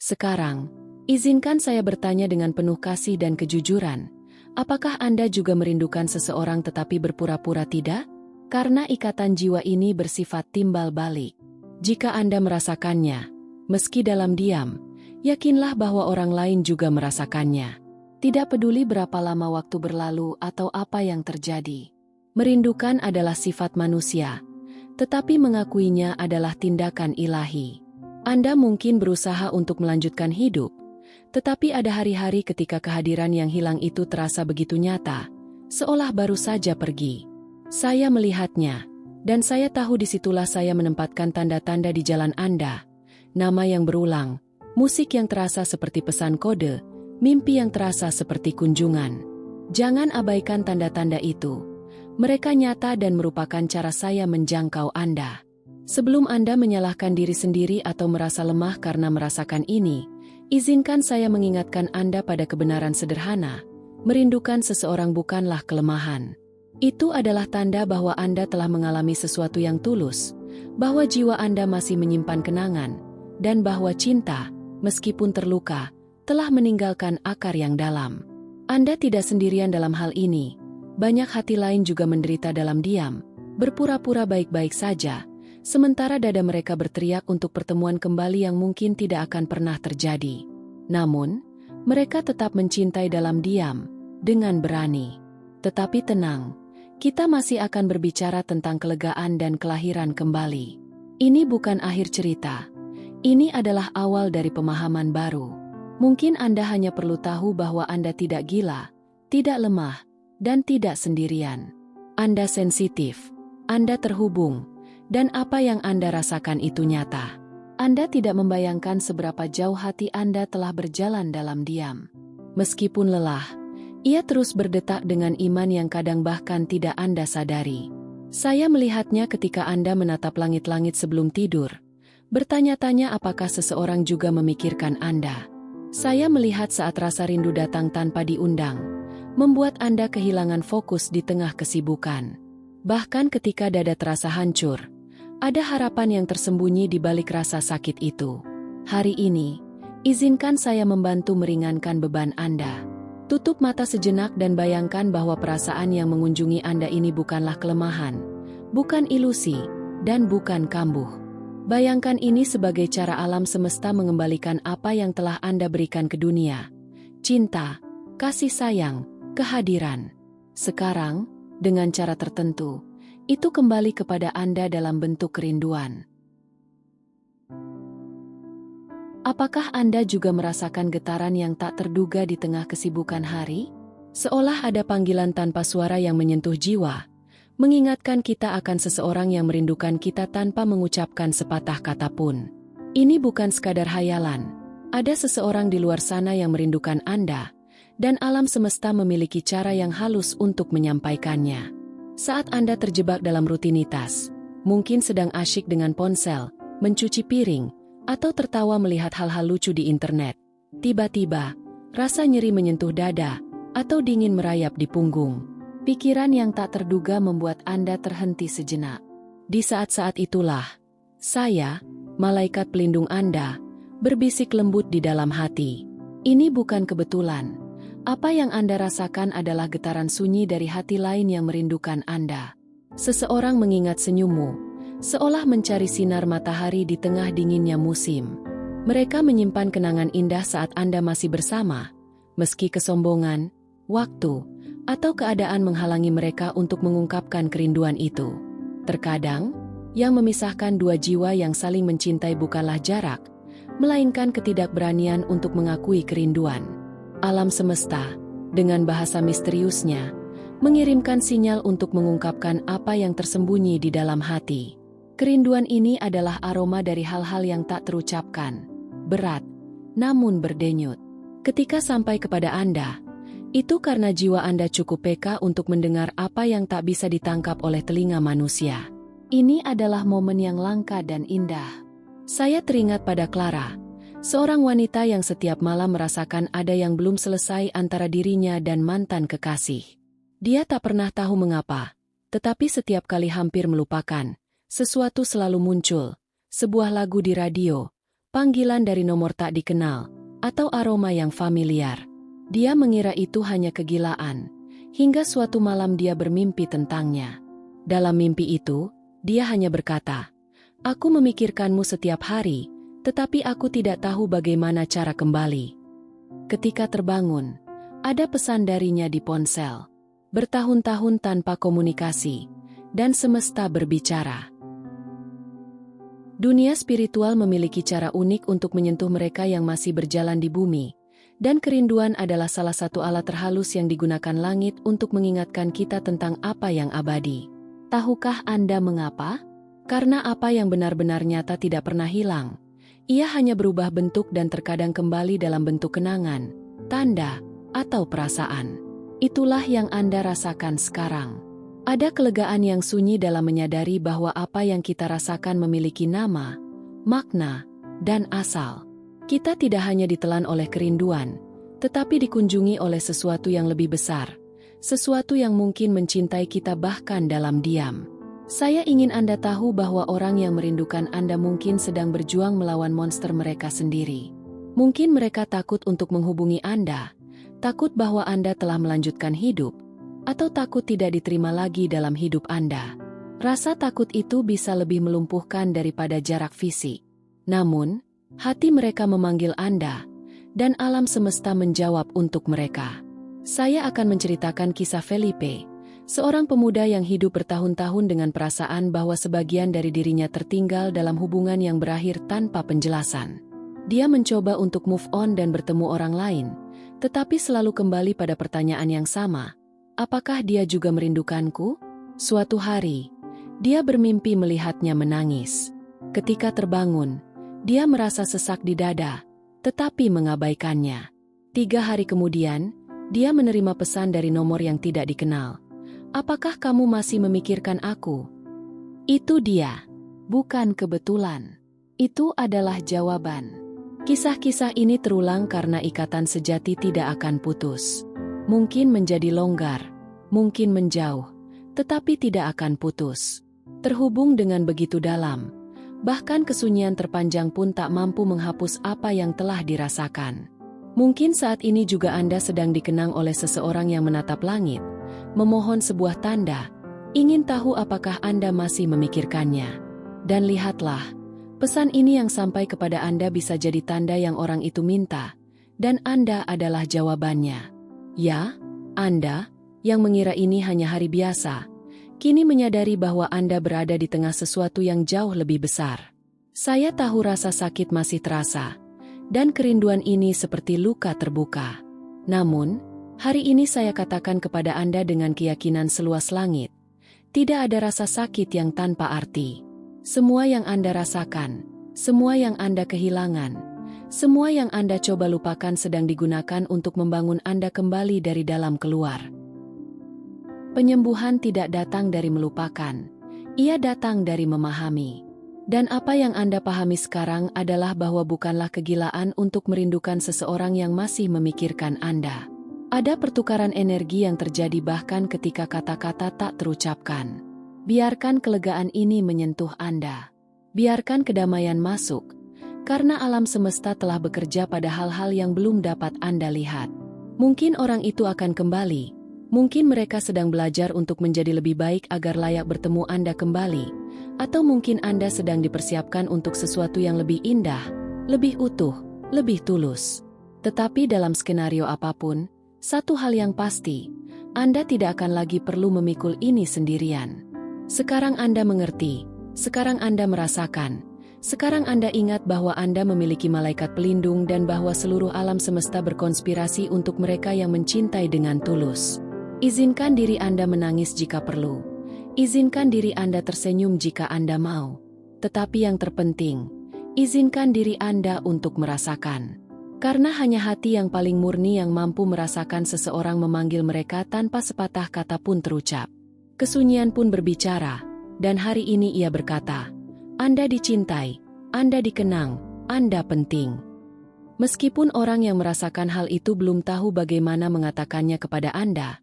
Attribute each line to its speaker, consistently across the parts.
Speaker 1: Sekarang, izinkan saya bertanya dengan penuh kasih dan kejujuran. Apakah Anda juga merindukan seseorang tetapi berpura-pura tidak? Karena ikatan jiwa ini bersifat timbal balik. Jika Anda merasakannya, meski dalam diam, yakinlah bahwa orang lain juga merasakannya. Tidak peduli berapa lama waktu berlalu atau apa yang terjadi. Merindukan adalah sifat manusia, tetapi mengakuinya adalah tindakan ilahi. Anda mungkin berusaha untuk melanjutkan hidup, tetapi ada hari-hari ketika kehadiran yang hilang itu terasa begitu nyata, seolah baru saja pergi. Saya melihatnya, dan saya tahu disitulah saya menempatkan tanda-tanda di jalan Anda. Nama yang berulang, musik yang terasa seperti pesan kode, mimpi yang terasa seperti kunjungan. Jangan abaikan tanda-tanda itu. Mereka nyata dan merupakan cara saya menjangkau Anda. Sebelum Anda menyalahkan diri sendiri atau merasa lemah karena merasakan ini, izinkan saya mengingatkan Anda pada kebenaran sederhana. Merindukan seseorang bukanlah kelemahan. Itu adalah tanda bahwa Anda telah mengalami sesuatu yang tulus, bahwa jiwa Anda masih menyimpan kenangan, dan bahwa cinta, meskipun terluka, telah meninggalkan akar yang dalam. Anda tidak sendirian dalam hal ini. Banyak hati lain juga menderita dalam diam, berpura-pura baik-baik saja, sementara dada mereka berteriak untuk pertemuan kembali yang mungkin tidak akan pernah terjadi. Namun, mereka tetap mencintai dalam diam, dengan berani. Tetapi tenang, kita masih akan berbicara tentang kelegaan dan kelahiran kembali. Ini bukan akhir cerita. Ini adalah awal dari pemahaman baru. Mungkin Anda hanya perlu tahu bahwa Anda tidak gila, tidak lemah, dan tidak sendirian. Anda sensitif, Anda terhubung, dan apa yang Anda rasakan itu nyata. Anda tidak membayangkan seberapa jauh hati Anda telah berjalan dalam diam. Meskipun lelah, ia terus berdetak dengan iman yang kadang bahkan tidak Anda sadari. Saya melihatnya ketika Anda menatap langit-langit sebelum tidur, bertanya-tanya apakah seseorang juga memikirkan Anda. Saya melihat saat rasa rindu datang tanpa diundang, membuat Anda kehilangan fokus di tengah kesibukan. Bahkan ketika dada terasa hancur, ada harapan yang tersembunyi di balik rasa sakit itu. Hari ini, izinkan saya membantu meringankan beban Anda. Tutup mata sejenak dan bayangkan bahwa perasaan yang mengunjungi Anda ini bukanlah kelemahan, bukan ilusi, dan bukan kambuh. Bayangkan ini sebagai cara alam semesta mengembalikan apa yang telah Anda berikan ke dunia. Cinta, kasih sayang, kehadiran. Sekarang, dengan cara tertentu, itu kembali kepada Anda dalam bentuk kerinduan. Apakah Anda juga merasakan getaran yang tak terduga di tengah kesibukan hari? Seolah ada panggilan tanpa suara yang menyentuh jiwa, mengingatkan kita akan seseorang yang merindukan kita tanpa mengucapkan sepatah kata pun. Ini bukan sekadar hayalan. Ada seseorang di luar sana yang merindukan Anda, dan alam semesta memiliki cara yang halus untuk menyampaikannya. Saat Anda terjebak dalam rutinitas, mungkin sedang asyik dengan ponsel, mencuci piring, atau tertawa melihat hal-hal lucu di internet, tiba-tiba, rasa nyeri menyentuh dada, atau dingin merayap di punggung. Pikiran yang tak terduga membuat Anda terhenti sejenak. Di saat-saat itulah, saya, malaikat pelindung Anda, berbisik lembut di dalam hati. Ini bukan kebetulan. Apa yang Anda rasakan adalah getaran sunyi dari hati lain yang merindukan Anda. Seseorang mengingat senyummu, seolah mencari sinar matahari di tengah dinginnya musim. Mereka menyimpan kenangan indah saat Anda masih bersama, meski kesombongan, waktu, atau keadaan menghalangi mereka untuk mengungkapkan kerinduan itu. Terkadang, yang memisahkan dua jiwa yang saling mencintai bukanlah jarak, melainkan ketidakberanian untuk mengakui kerinduan. Alam semesta, dengan bahasa misteriusnya, mengirimkan sinyal untuk mengungkapkan apa yang tersembunyi di dalam hati. Kerinduan ini adalah aroma dari hal-hal yang tak terucapkan, berat, namun berdenyut. Ketika sampai kepada Anda, itu karena jiwa Anda cukup peka untuk mendengar apa yang tak bisa ditangkap oleh telinga manusia. Ini adalah momen yang langka dan indah. Saya teringat pada Clara, seorang wanita yang setiap malam merasakan ada yang belum selesai antara dirinya dan mantan kekasih. Dia tak pernah tahu mengapa, tetapi setiap kali hampir melupakan, sesuatu selalu muncul, sebuah lagu di radio, panggilan dari nomor tak dikenal, atau aroma yang familiar. Dia mengira itu hanya kegilaan, hingga suatu malam dia bermimpi tentangnya. Dalam mimpi itu, dia hanya berkata, "Aku memikirkanmu setiap hari, tetapi aku tidak tahu bagaimana cara kembali." Ketika terbangun, ada pesan darinya di ponsel. Bertahun-tahun tanpa komunikasi, dan semesta berbicara. Dunia spiritual memiliki cara unik untuk menyentuh mereka yang masih berjalan di bumi, dan kerinduan adalah salah satu alat terhalus yang digunakan langit untuk mengingatkan kita tentang apa yang abadi. Tahukah Anda mengapa? Karena apa yang benar-benar nyata tidak pernah hilang. Ia hanya berubah bentuk dan terkadang kembali dalam bentuk kenangan, tanda, atau perasaan. Itulah yang Anda rasakan sekarang. Ada kelegaan yang sunyi dalam menyadari bahwa apa yang kita rasakan memiliki nama, makna, dan asal. Kita tidak hanya ditelan oleh kerinduan, tetapi dikunjungi oleh sesuatu yang lebih besar, sesuatu yang mungkin mencintai kita bahkan dalam diam. Saya ingin Anda tahu bahwa orang yang merindukan Anda mungkin sedang berjuang melawan monster mereka sendiri. Mungkin mereka takut untuk menghubungi Anda, takut bahwa Anda telah melanjutkan hidup, atau takut tidak diterima lagi dalam hidup Anda. Rasa takut itu bisa lebih melumpuhkan daripada jarak fisik. Namun, hati mereka memanggil Anda, dan alam semesta menjawab untuk mereka. Saya akan menceritakan kisah Felipe, seorang pemuda yang hidup bertahun-tahun dengan perasaan bahwa sebagian dari dirinya tertinggal dalam hubungan yang berakhir tanpa penjelasan. Dia mencoba untuk move on dan bertemu orang lain, tetapi selalu kembali pada pertanyaan yang sama. Apakah dia juga merindukanku? Suatu hari, dia bermimpi melihatnya menangis. Ketika terbangun, dia merasa sesak di dada, tetapi mengabaikannya. 3 hari kemudian, dia menerima pesan dari nomor yang tidak dikenal. "Apakah kamu masih memikirkan aku?" Itu dia. Bukan kebetulan. Itu adalah jawaban. Kisah-kisah ini terulang karena ikatan sejati tidak akan putus. Mungkin menjadi longgar, mungkin menjauh, tetapi tidak akan putus. Terhubung dengan begitu dalam, bahkan kesunyian terpanjang pun tak mampu menghapus apa yang telah dirasakan. Mungkin saat ini juga Anda sedang dikenang oleh seseorang yang menatap langit, memohon sebuah tanda, ingin tahu apakah Anda masih memikirkannya. Dan lihatlah, pesan ini yang sampai kepada Anda bisa jadi tanda yang orang itu minta, dan Anda adalah jawabannya. Ya, Anda, yang mengira ini hanya hari biasa, kini menyadari bahwa Anda berada di tengah sesuatu yang jauh lebih besar. Saya tahu rasa sakit masih terasa, dan kerinduan ini seperti luka terbuka. Namun, hari ini saya katakan kepada Anda dengan keyakinan seluas langit, tidak ada rasa sakit yang tanpa arti. Semua yang Anda rasakan, semua yang Anda kehilangan, semua yang Anda coba lupakan sedang digunakan untuk membangun Anda kembali dari dalam keluar. Penyembuhan tidak datang dari melupakan, ia datang dari memahami. Dan apa yang Anda pahami sekarang adalah bahwa bukanlah kegilaan untuk merindukan seseorang yang masih memikirkan Anda. Ada pertukaran energi yang terjadi bahkan ketika kata-kata tak terucapkan. Biarkan kelegaan ini menyentuh Anda. Biarkan kedamaian masuk. Karena alam semesta telah bekerja pada hal-hal yang belum dapat Anda lihat. Mungkin orang itu akan kembali. Mungkin mereka sedang belajar untuk menjadi lebih baik agar layak bertemu Anda kembali. Atau mungkin Anda sedang dipersiapkan untuk sesuatu yang lebih indah, lebih utuh, lebih tulus. Tetapi dalam skenario apapun, satu hal yang pasti, Anda tidak akan lagi perlu memikul ini sendirian. Sekarang Anda mengerti, sekarang Anda merasakan. Sekarang Anda ingat bahwa Anda memiliki malaikat pelindung dan bahwa seluruh alam semesta berkonspirasi untuk mereka yang mencintai dengan tulus. Izinkan diri Anda menangis jika perlu. Izinkan diri Anda tersenyum jika Anda mau. Tetapi yang terpenting, izinkan diri Anda untuk merasakan. Karena hanya hati yang paling murni yang mampu merasakan seseorang memanggil mereka tanpa sepatah kata pun terucap. Kesunyian pun berbicara, dan hari ini ia berkata, Anda dicintai, Anda dikenang, Anda penting. Meskipun orang yang merasakan hal itu belum tahu bagaimana mengatakannya kepada Anda,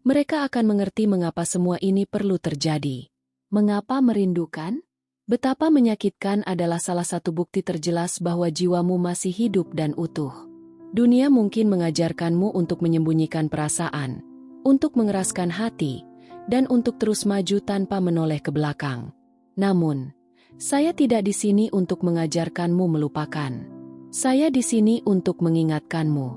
Speaker 1: mereka akan mengerti mengapa semua ini perlu terjadi. Mengapa merindukan? Betapa menyakitkan adalah salah satu bukti terjelas bahwa jiwamu masih hidup dan utuh. Dunia mungkin mengajarkanmu untuk menyembunyikan perasaan, untuk mengeraskan hati, dan untuk terus maju tanpa menoleh ke belakang. Namun, saya tidak di sini untuk mengajarkanmu melupakan. Saya di sini untuk mengingatkanmu.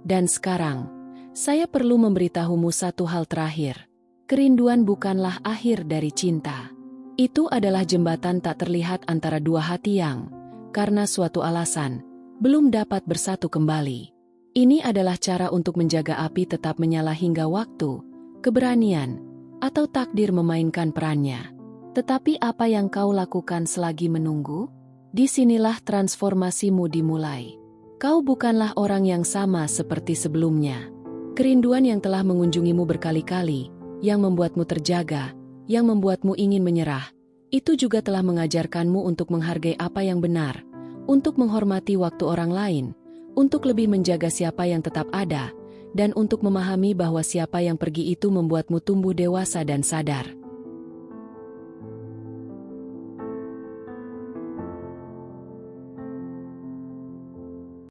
Speaker 1: Dan sekarang, saya perlu memberitahumu satu hal terakhir. Kerinduan bukanlah akhir dari cinta. Itu adalah jembatan tak terlihat antara dua hati yang, karena suatu alasan, belum dapat bersatu kembali. Ini adalah cara untuk menjaga api tetap menyala hingga waktu, keberanian, atau takdir memainkan perannya. Tetapi apa yang kau lakukan selagi menunggu? Disinilah transformasimu dimulai. Kau bukanlah orang yang sama seperti sebelumnya. Kerinduan yang telah mengunjungimu berkali-kali, yang membuatmu terjaga, yang membuatmu ingin menyerah, itu juga telah mengajarkanmu untuk menghargai apa yang benar, untuk menghormati waktu orang lain, untuk lebih menjaga siapa yang tetap ada, dan untuk memahami bahwa siapa yang pergi itu membuatmu tumbuh dewasa dan sadar.